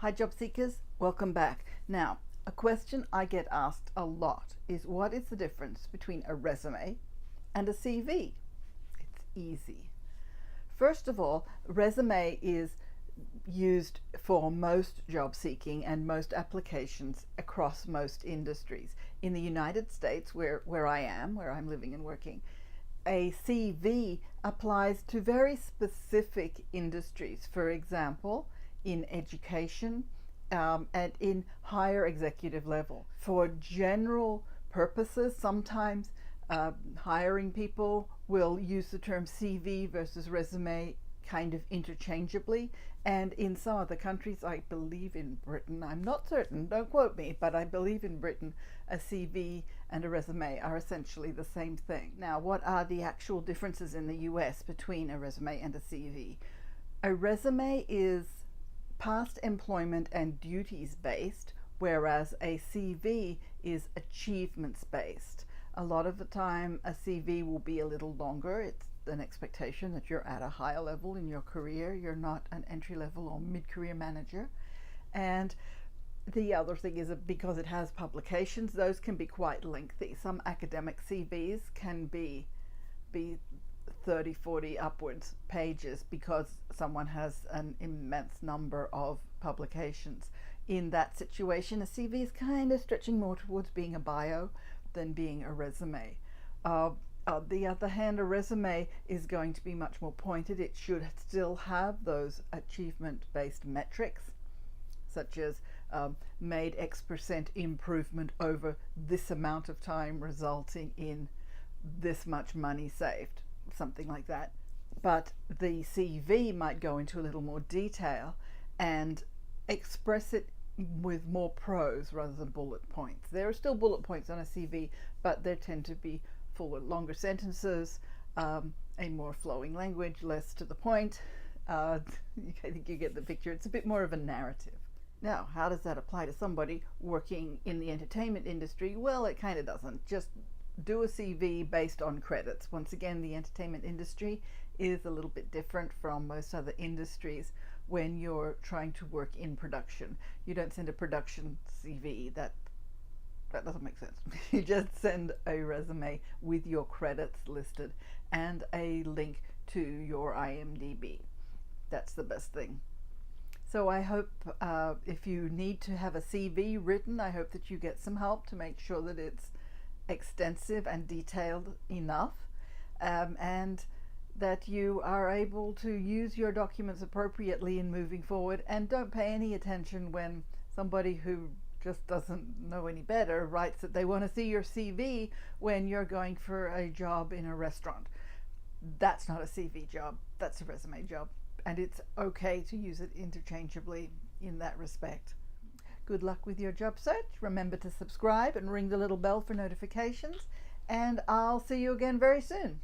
Hi job seekers, welcome back. Now, a question I get asked a lot is what is the difference between a resume and a CV? It's easy. First of all, resume is used for most job seeking and most applications across most industries. In the United States, where I'm living and working, a CV applies to very specific industries. For example, in education and in higher executive level. For general purposes, sometimes hiring people will use the term CV versus resume kind of interchangeably. And in some other countries, I believe in Britain, I'm not certain, don't quote me, but I believe in Britain, a CV and a resume are essentially the same thing. Now, what are the actual differences in the US between a resume and a CV? A resume is past employment and duties based, whereas a CV is achievements based. A lot of the time, a CV will be a little longer. It's an expectation that you're at a higher level in your career. You're not an entry level or mid career manager. And the other thing is that because it has publications, those can be quite lengthy. Some academic CVs can be 30, 40 upwards pages because someone has an immense number of publications. In that situation, a CV is kind of stretching more towards being a bio than being a resume. On the other hand, a resume is going to be much more pointed. It should still have those achievement-based metrics, such as made X% improvement over this amount of time, resulting in this much money saved, something like that. But the CV might go into a little more detail and express it with more prose rather than bullet points. There are still bullet points on a CV, but they tend to be fuller, longer sentences, a more flowing language, less to the point. I think you get the picture. It's a bit more of a narrative. Now, how does that apply to somebody working in the entertainment industry? Well, it kind of doesn't. Just do a CV based on credits. Once again, the entertainment industry is a little bit different from most other industries. When you're trying to work in production, you don't send a production CV. That doesn't make sense. You just send a resume with your credits listed and a link to your IMDb. That's the best thing. So I hope if you need to have a CV written, I hope that you get some help to make sure that it's extensive and detailed enough, and that you are able to use your documents appropriately in moving forward, and don't pay any attention when somebody who just doesn't know any better writes that they want to see your CV when you're going for a job in a restaurant. That's not a CV job, that's a resume job, and it's okay to use it interchangeably in that respect. Good luck with your job search. Remember to subscribe and ring the little bell for notifications, and I'll see you again very soon.